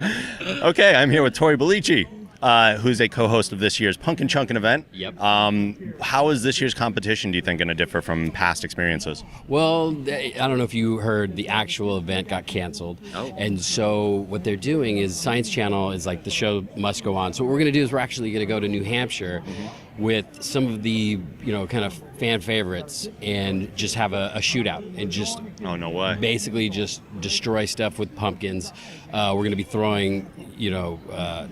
Okay, I'm here with Tory Belleci, who's a co-host of this year's Punkin Chunkin event. Yep. How is this year's competition, do you think, going to differ from past experiences? Well, I don't know if you heard, the actual event got canceled. Oh. And so what they're doing is Science Channel is like, the show must go on. So what we're going to do is we're actually going to go to New Hampshire with some of the, kind of fan favorites and just have a shootout and just Oh, no way. basically just destroy stuff with pumpkins. We're going to be throwing,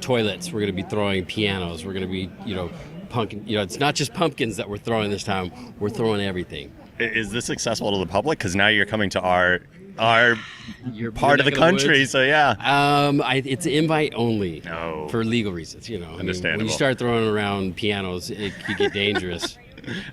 toilets. We're going to be throwing pianos. We're going to be, pumpkin. It's not just pumpkins that we're throwing this time. We're throwing everything. Is this accessible to the public? Because now you're coming to our Your part of the neck country, woods. so yeah. It's invite only. No. For legal reasons, I mean, when Understandable. you start throwing around pianos, it could get dangerous.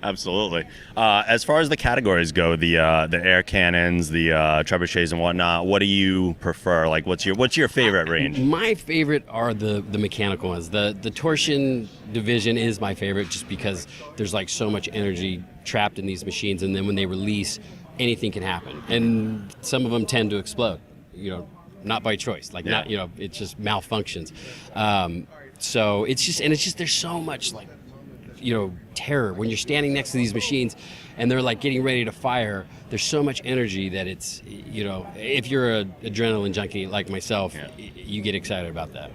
Absolutely. As far as the categories go, the air cannons, the trebuchets and whatnot, what do you prefer? Like, what's your favorite range? My favorite are the mechanical ones. The torsion division is my favorite just because there's like so much energy trapped in these machines, and then when they release, anything can happen. And some of them tend to explode, not by choice. Like, not, it just malfunctions. So it's just there's so much like, terror when you're standing next to these machines and they're like getting ready to fire. There's so much energy that it's, if you're an adrenaline junkie like myself, you get excited about that.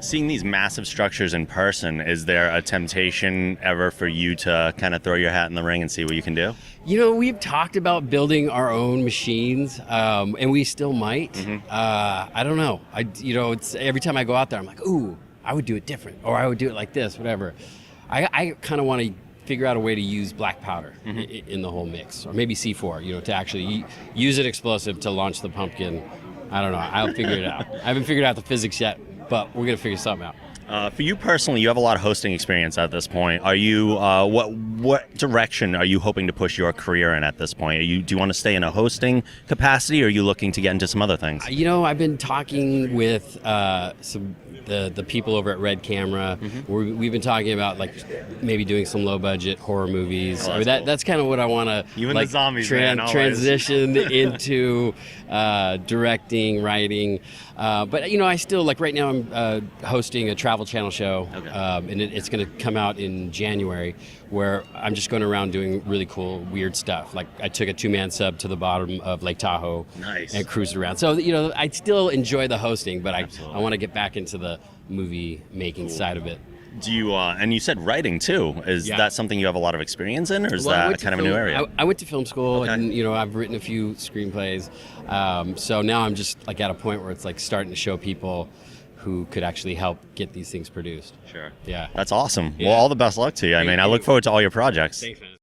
Seeing these massive structures in person, is there a temptation ever for you to kind of throw your hat in the ring and see what you can do? We've talked about building our own machines, and we still might. I don't know. It's every time I go out there, I'm like, ooh, I would do it different, or I would do it like this, whatever. I kind of want to figure out a way to use black powder in the whole mix, or maybe C4, to actually use an explosive to launch the pumpkin. I don't know. I'll figure it out. I haven't figured out the physics yet, but we're going to figure something out. For you personally, you have a lot of hosting experience at this point. Are you what direction are you hoping to push your career in at this point? Do you want to stay in a hosting capacity, or are you looking to get into some other things? I've been talking with the people over at Red Camera. We've been talking about like maybe doing some low budget horror movies. Oh, that's kind of what I want to You and the zombies, man, always. transition into directing, writing. But I still, like, right now I'm hosting a Travel Channel show, and it's going to come out in January, where I'm just going around doing really cool, weird stuff. Like, I took a 2-man sub to the bottom of Lake Tahoe. Nice. And cruised around. So I still enjoy the hosting, but I want to get back into the movie making side of it. Do you and you said writing too? Is that something you have a lot of experience in, or is that kind of a new area? I went to film school, Okay. and I've written a few screenplays. So now I'm just like at a point where it's like starting to show people who could actually help get these things produced. Sure. Yeah. That's awesome. Yeah. Well, all the best luck to you. I Thank mean, I you. look forward to all your projects. Thanks, man.